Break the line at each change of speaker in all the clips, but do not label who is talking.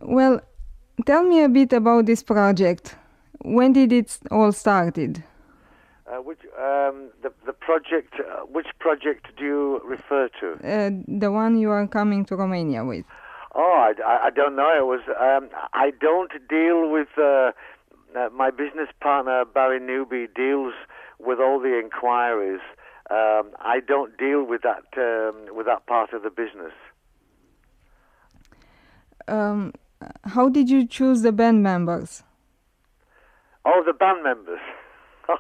Well, tell me a bit about this project. When did it all started?
The project? Which project do you refer to?
The one you are coming to Romania with.
Oh, I don't know. It was. I don't deal with. My business partner Barry Newby deals with all the inquiries. I don't deal with that part of the business.
How did you choose the band members?
Oh, the band members.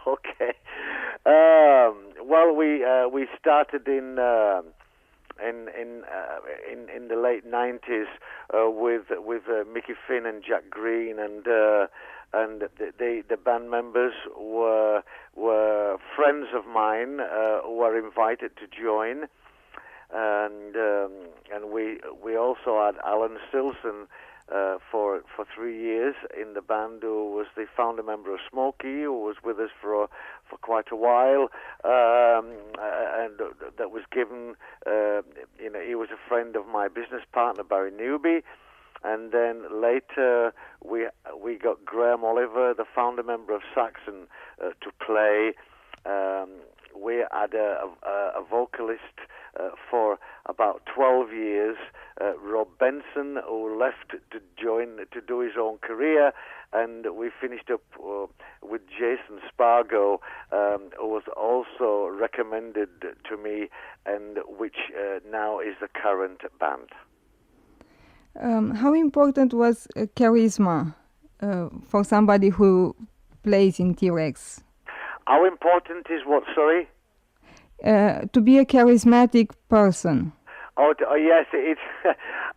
Okay. Well, we started in the late '90s with Mickey Finn and Jack Green, and the band members were friends of mine who were invited to join, and we also had Alan Stilson for 3 years in the band, who was the founder member of Smokey, who was with us for quite a while, and that was given. He was a friend of my business partner Barry Newby, and then later we got Graham Oliver, the founder member of Saxon, to play. We had a vocalist for about 12 years, Rob Benson, who left to do his own career, and we finished up with Jason Spargo, who was also recommended to me, and which now is the current band.
How important was charisma for somebody who plays in T.Rex?
How important is what, sorry?
To be a charismatic person.
Oh yes, it's.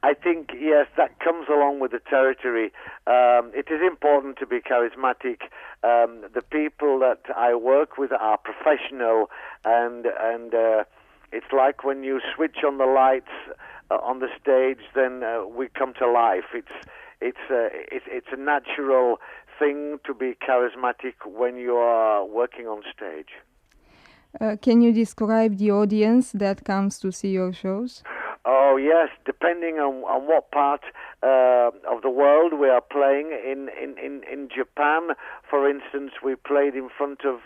I think yes, that comes along with the territory. It is important to be charismatic. The people that I work with are professional, and it's like when you switch on the lights on the stage, then we come to life. It's a natural thing to be charismatic when you are working on stage.
Can you describe the audience that comes to see your shows?
Oh yes, depending on what part of the world we are playing. In Japan, for instance, we played in front of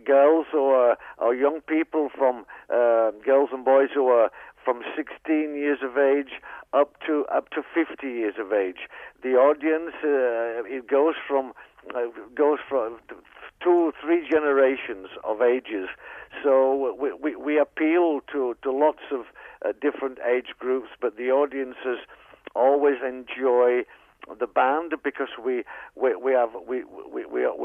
girls or young people from girls and boys who are from 16 years of age up to 50 years of age. The audience it goes from 2-3 generations of ages. So we appeal to lots of different age groups, but the audiences always enjoy the band because we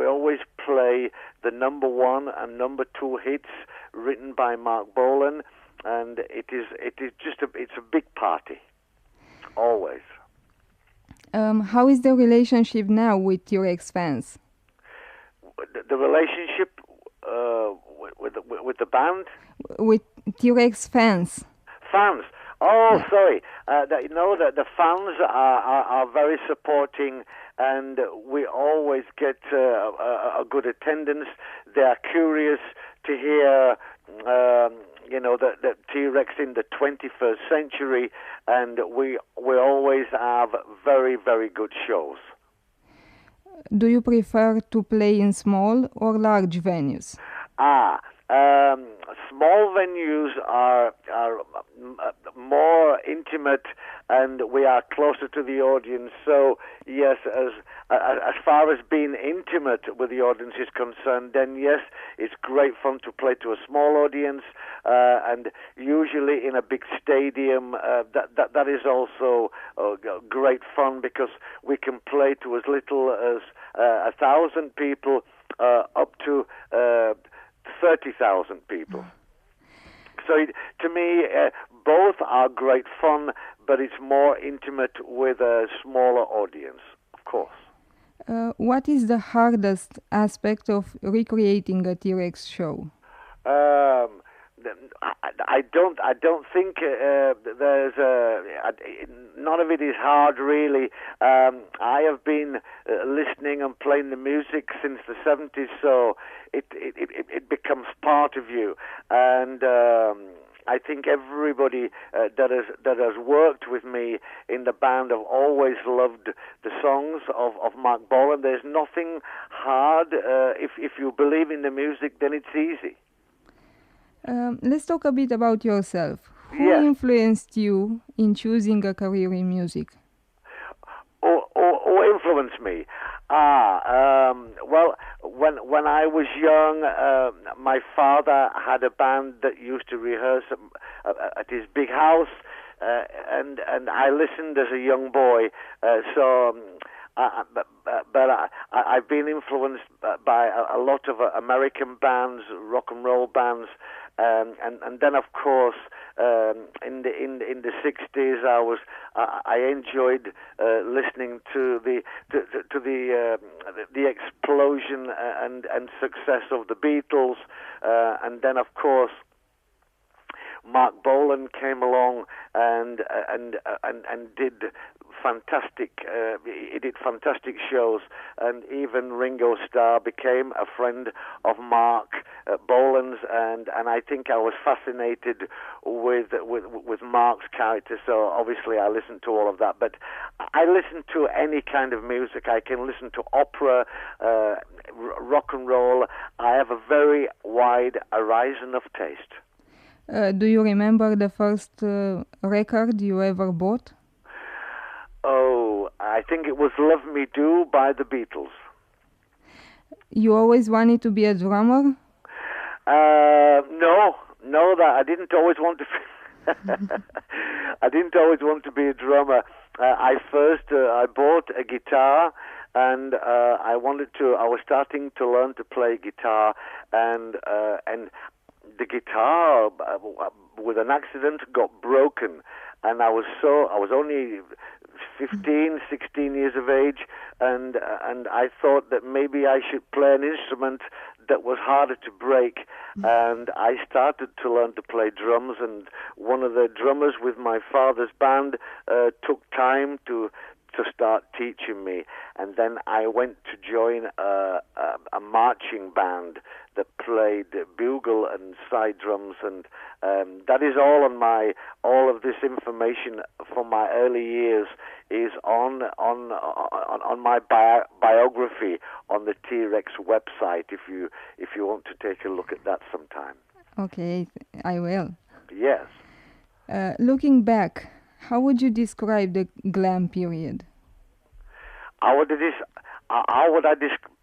always play the number 1 and number 2 hits written by Marc Bolan, and it is just it's a big party always.
How is the relationship now with T.Rex fans?
The relationship with the band?
With T.Rex fans.
Fans. Oh, sorry. The fans are very supporting, and we always get a good attendance. They are curious to hear, the T.Rex in the 21st century, and we always have very, very good shows.
Do you prefer to play in small or large venues?
Small venues are more intimate, and we are closer to the audience. So yes, as far as being intimate with the audience is concerned, then yes, it's great fun to play to a small audience, and usually in a big stadium. That is also great fun because we can play to as little as 1,000 people up to 30,000 people. So to me, both are great fun, but it's more intimate with a smaller audience, of course.
What is the hardest aspect of recreating a T.Rex show?
I don't think there's none of it is hard really. I have been listening and playing the music since the 70s, so it becomes part of you, and I think everybody that has worked with me in the band have always loved the songs of Marc Bolan. There's nothing hard. If you believe in the music, then it's easy.
Let's talk a bit about yourself. Who
Yes.
influenced you in choosing a career in music?
Or influence me. Well, when I was young, my father had a band that used to rehearse at his big house, and I listened as a young boy. I've been influenced by a lot of American bands, rock and roll bands, and then of course in the 60s I enjoyed listening to the explosion and success of the Beatles, and then of course Marc Bolan came along and did fantastic. He did fantastic shows, and even Ringo Starr became a friend of Marc Bolan's, and I think I was fascinated with Marc's character. So obviously I listened to all of that, but I listen to any kind of music. I can listen to opera, rock and roll. I have a very wide horizon of taste.
Do you remember the first record you ever bought?
Oh, I think it was Love Me Do by the Beatles.
You always wanted to be a drummer?
No, that I didn't always want to. I didn't always want to be a drummer. I bought a guitar, and I was starting to learn to play guitar, and the guitar, with an accident, got broken, and I was only 15, 16 years of age, and I thought that maybe I should play an instrument that was harder to break, and I started to learn to play drums, and one of the drummers with my father's band took time to start teaching me, and then I went to join a marching band that played bugle and side drums, and that is all of this information from my early years is on my biography on the T.Rex website. If you want to take a look at that sometime.
Okay, I will.
Yes.
Looking back, how would you describe the glam period?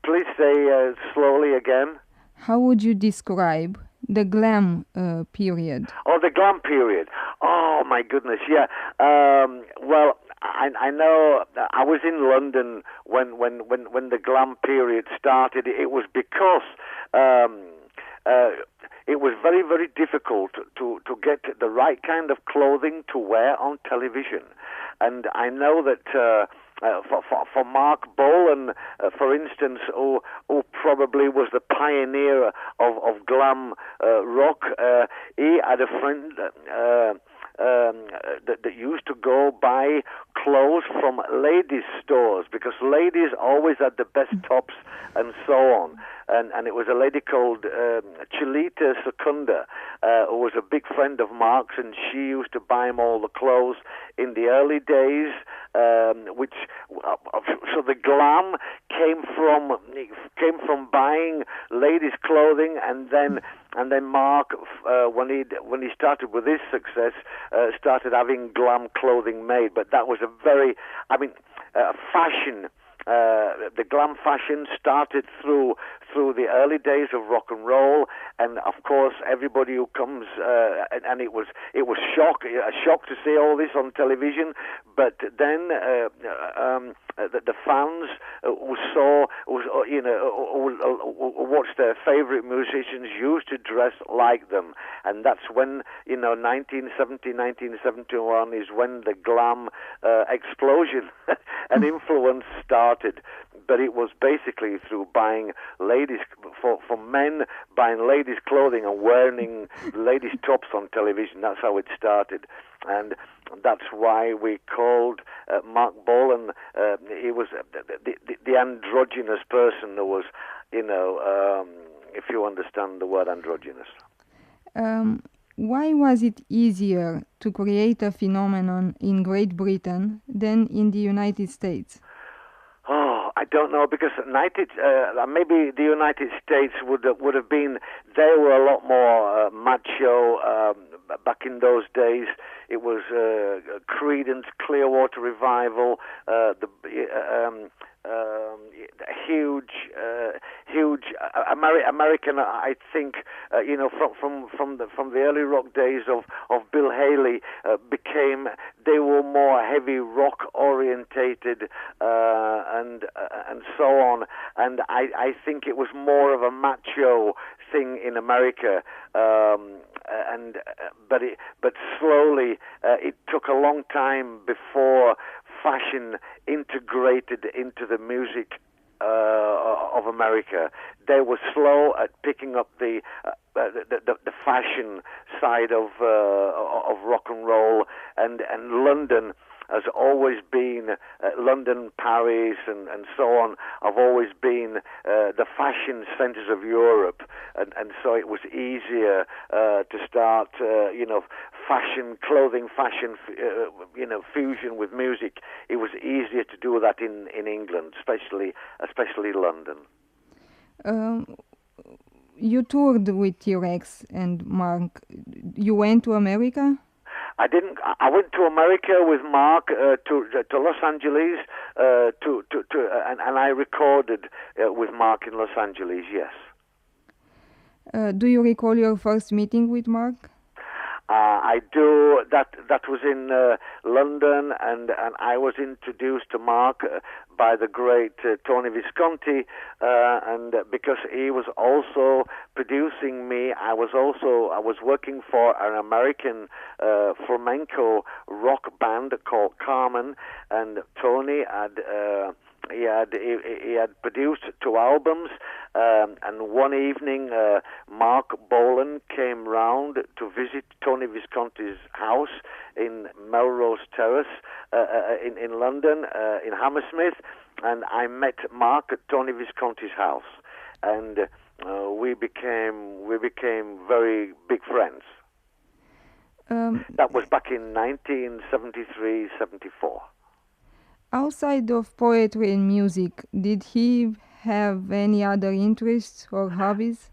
Please say slowly again.
How would you describe the glam period?
Oh, the glam period. Oh, my goodness, yeah. Well, I know I was in London when the glam period started. It was because it was very, very difficult to get the right kind of clothing to wear on television. And I know that for Marc Bolan, for instance, who probably was the pioneer of glam rock, he had a friend that used to go buy clothes from ladies' stores, because ladies always had the best tops and so on. And it was a lady called Chilita Secunda, who was a big friend of Marc's, and she used to buy him all the clothes in the early days, so the glam came from buying ladies' clothing, and then Marc, when he started with his success, started having glam clothing made. But that was fashion. The glam fashion started through the early days of rock and roll, and of course everybody who comes and it was a shock to see all this on television. But then the fans who watched their favorite musicians used to dress like them, and that's when 1970, 1971 is when the glam explosion and influence started. But it was basically through buying for men buying ladies' clothing and wearing ladies' tops on television. That's how it started, and that's why we called Marc Bolan. He was the androgynous person. There was, if you understand the word androgynous.
Why was it easier to create a phenomenon in Great Britain than in the United States?
Oh, I don't know, because maybe the United States would have been. They were a lot more macho back in those days. It was Creedence Clearwater Revival, the huge American. I think from the early rock days of Bill Haley became. They were more heavy rock orientated and so on. And I think it was more of a macho thing in America. But slowly it took a long time before fashion integrated into the music of America. They were slow at picking up the fashion side of rock and roll, and London has always been London, Paris, and so on. Have always been the fashion centers of Europe, and so it was easier to start, clothing fashion, fusion with music. It was easier to do that in England, especially London.
You toured with T.Rex and Marc. You went to America?
I didn't. I went to America with Marc to Los Angeles and I recorded with Marc in Los Angeles. Yes.
Do you recall your first meeting with Marc?
I do. That was in London, and I was introduced to Marc by the great Tony Visconti, and because he was also producing me, I was working for an American flamenco rock band called Carmen, and Tony had. He had produced 2 albums, and one evening Marc Bolan came round to visit Tony Visconti's house in Melrose Terrace in London, in Hammersmith, and I met Marc at Tony Visconti's house, and we became very big friends. That was back in 1973-74.
Outside of poetry and music, did he have any other interests or hobbies?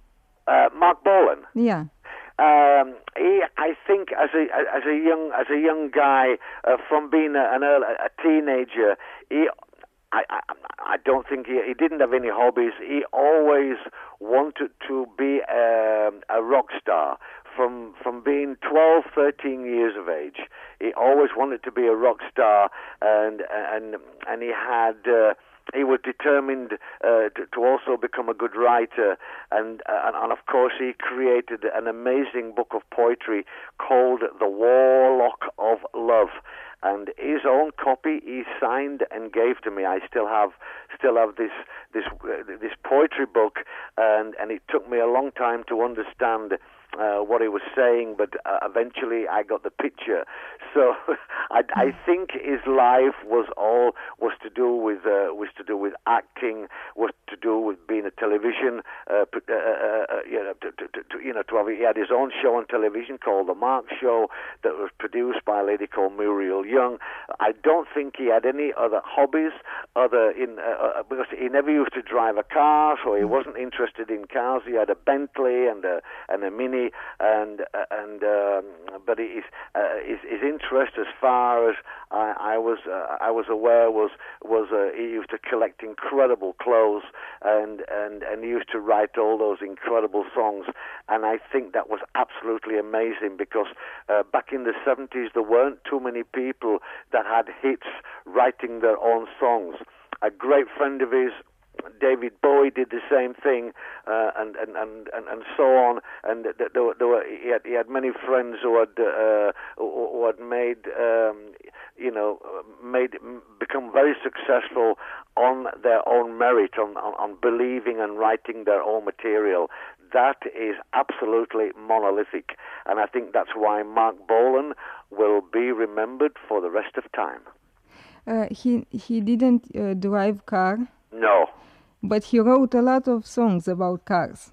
Marc Bolan.
Yeah.
I think as a young guy, from being a teenager, I don't think he didn't have any hobbies. He always wanted to be a rock star. From being 12, 13 years of age, he always wanted to be a rock star, and he was determined to also become a good writer, and of course he created an amazing book of poetry called The Warlock of Love. And his own copy he signed and gave to me. I still have this poetry book, and it took me a long time to understand what he was saying, but eventually I got the picture. So I think his life was to do with acting, was to do with being a television, he had his own show on television called The Marc Show that was produced by a lady called Muriel Young. I don't think he had any other hobbies because he never used to drive a car, so he wasn't interested in cars. He had a Bentley and a Mini, but his interest, as far as I was aware, was he used to collect incredible clothes and he used to write all those incredible songs, and I think that was absolutely amazing because back in the 70s there weren't too many people that had hits writing their own songs. A great friend of his, David Bowie, did the same thing, and so on. And he had many friends who had become very successful on their own merit, on believing and writing their own material. That is absolutely monolithic, and I think that's why Marc Bolan will be remembered for the rest of time.
He didn't drive car.
No.
But he wrote a lot of songs about cars.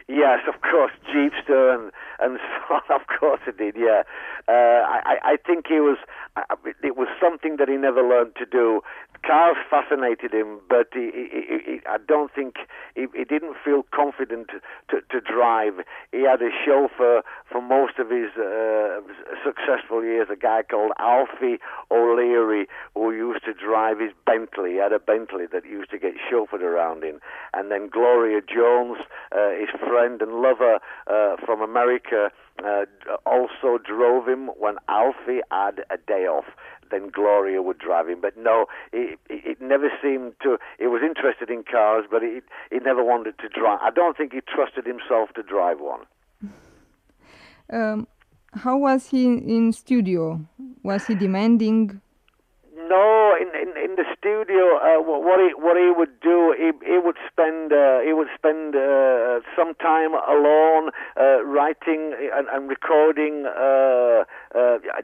Yes, of course, Jeepster and so on. Of course he did. Yeah, I think he was. It was something that he never learned to do. Cars fascinated him, but I don't think he didn't feel confident to drive. He had a chauffeur for most of his successful years, a guy called Alfie O'Leary, who used to drive his Bentley. He had a Bentley that used to get chauffeured around in. And then Gloria Jones, his friend and lover from America, also drove him when Alfie had a day off. Then Gloria would drive him. But no, it never seemed to... He was interested in cars, but he never wanted to drive. I don't think he trusted himself to drive one.
How was he in studio? Was he demanding?
No, in the studio, what he would do, he would spend some time alone writing and recording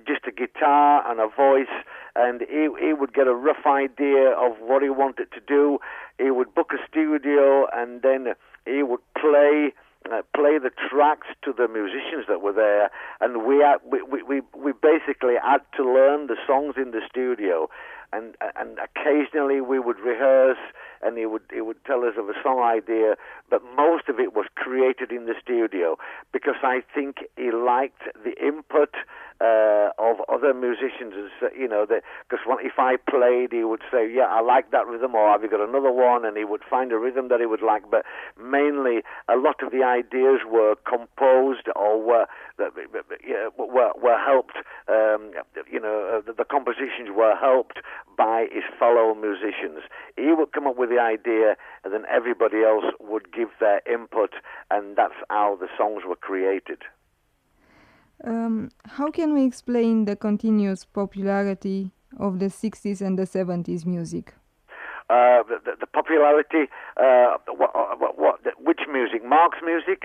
just a guitar and a voice, and he would get a rough idea of what he wanted to do. He would book a studio, and then he would play the tracks to the musicians that were there, and we basically had to learn the songs in the studio, and occasionally we would rehearse, and he would tell us of a song idea, but most of it was created in the studio, because I think he liked the input of other musicians, because if I played, he would say, yeah, I like that rhythm, or have you got another one, and he would find a rhythm that he would like, but mainly a lot of the ideas were composed or were helped, the compositions were helped by his fellow musicians. He would come up with the idea, and then everybody else would give their input, and that's how the songs were created.
How can we explain the continuous popularity of the 60s and the 70s music?
The popularity, which music? Marc's music?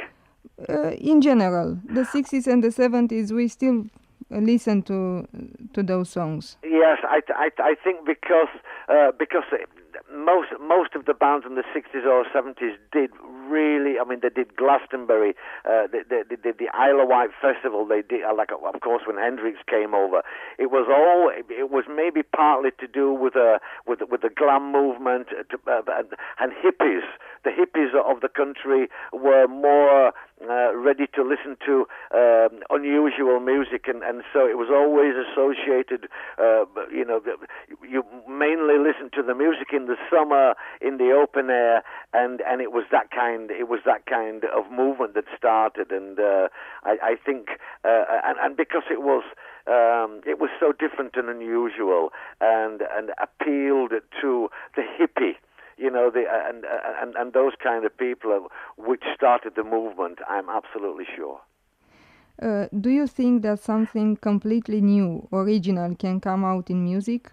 In general, the 60s and the 70s, we still listen to those songs.
Yes, I think because most of the bands in the 60s or 70s did really, they did Glastonbury, they did the Isle of Wight Festival, they did, of course, when Hendrix came over. It was maybe partly to do with the glam movement and hippies. The hippies of the country were more ready to listen to unusual music, and so it was always associated. You mainly listened to the music in the summer in the open air, and it was that kind of movement that started, and I think and because it was so different and unusual, and appealed to the hippie. And those kind of people which started the movement, I'm absolutely sure.
Do you think that something completely new, original, can come out in music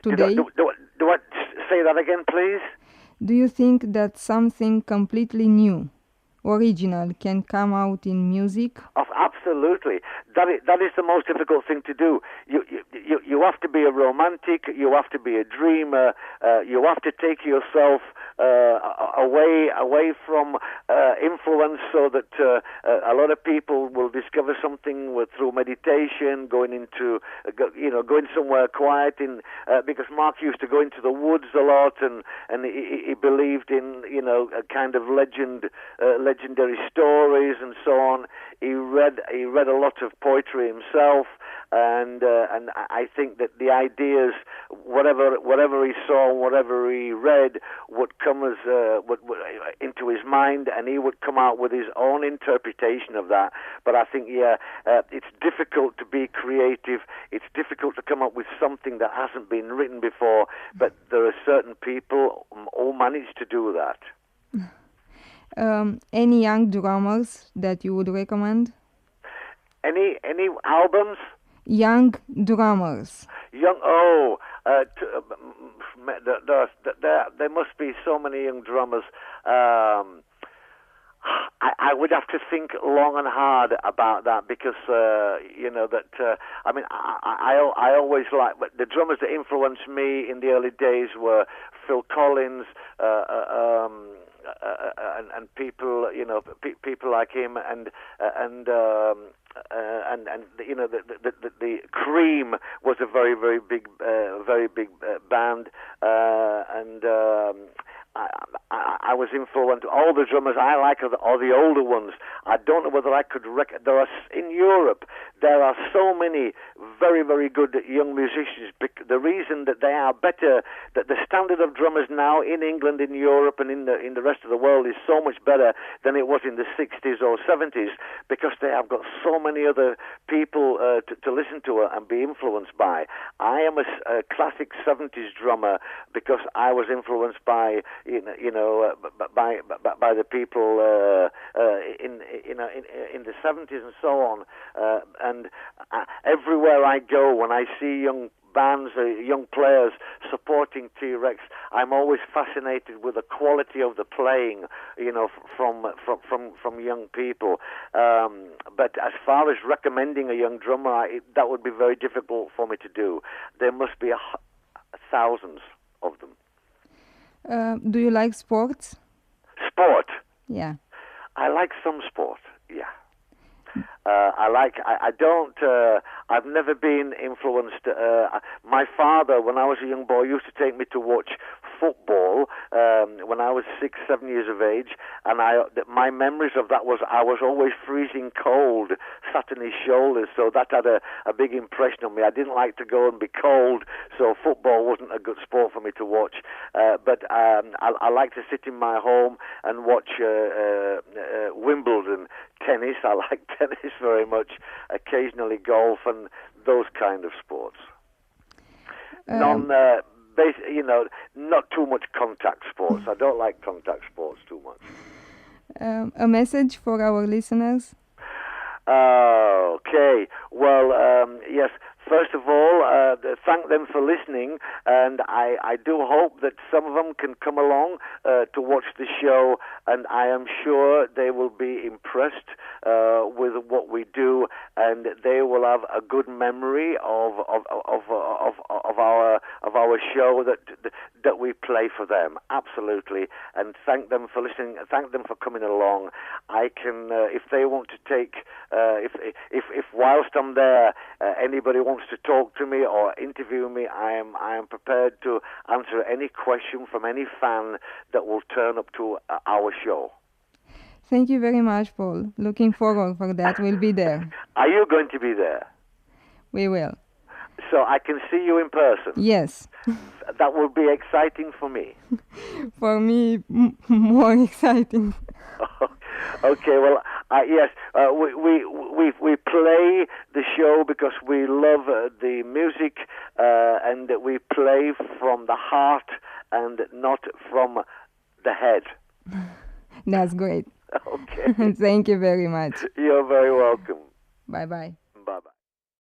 today?
Do I say that again, please?
Do you think that something completely new, original, can come out in music?
Absolutely. That is the most difficult thing to do. You have to be a romantic. You have to be a dreamer. You have to take yourself away from influence, so that a lot of people will discover something through meditation, going somewhere quiet. Because Marc used to go into the woods a lot, and he believed in a kind of legendary stories and so on. He read a lot of poetry himself, and I think that the ideas, whatever he saw, whatever he read, would come as into his mind, and he would come out with his own interpretation of that. But I think, it's difficult to be creative. It's difficult to come up with something that hasn't been written before. But there are certain people who manage to do that.
Any young drummers that you would recommend?
Any albums?
Young drummers.
There must be so many young drummers. I would have to think long and hard about that, because I always like the drummers that influenced me in the early days were Phil Collins, and people, people like him, and the Cream was a very big band, and I was influenced. All the drummers I like are the older ones. I don't know whether I could there are in Europe. There are so many very good young musicians. The reason that they are better, that the standard of drummers now in England, in Europe, and in the rest of the world is so much better than it was in the 60s or 70s, because they have got so many other people to listen to and be influenced by. I am a classic 70s drummer because I was influenced by by the people in the 70s and so on, and everywhere I go, when I see young bands, young players supporting T.Rex, I'm always fascinated with the quality of the playing, from young people. But as far as recommending a young drummer, that would be very difficult for me to do. There must be thousands of them.
Do you like sports?
Sport?
Yeah.
I like some sport, yeah. I don't, I've never been influenced. My father, when I was a young boy, used to take me to watch football when I was 6, 7 years of age, and my memories of that was I was always freezing cold, sat on his shoulders, so that had a big impression on me. I didn't like to go and be cold, so football wasn't a good sport for me to watch. But I like to sit in my home and watch Wimbledon, tennis. I like tennis very much, occasionally golf and those kind of sports. Not too much contact sports. I don't like contact sports too much.
A message for our listeners?
Okay. Well, yes. First of all, thank them for listening, and I do hope that some of them can come along to watch the show, and I am sure they will be impressed with what we do, and they will have a good memory of our show that we play for them. Absolutely, and thank them for listening. Thank them for coming along. I can, if they want to take, if whilst I'm there, anybody wants to talk to me or interview me, I am prepared to answer any question from any fan that will turn up to our show.
Thank you very much, Paul. Looking forward for that. We'll be there.
Are you going to be there?
We will.
So I can see you in person?
Yes.
That will be exciting for me.
For me, more exciting.
Okay, well, yes, we play the show because we love the music, and we play from the heart and not from the head.
That's great.
Okay.
Thank you very much.
You're very welcome.
Bye-bye.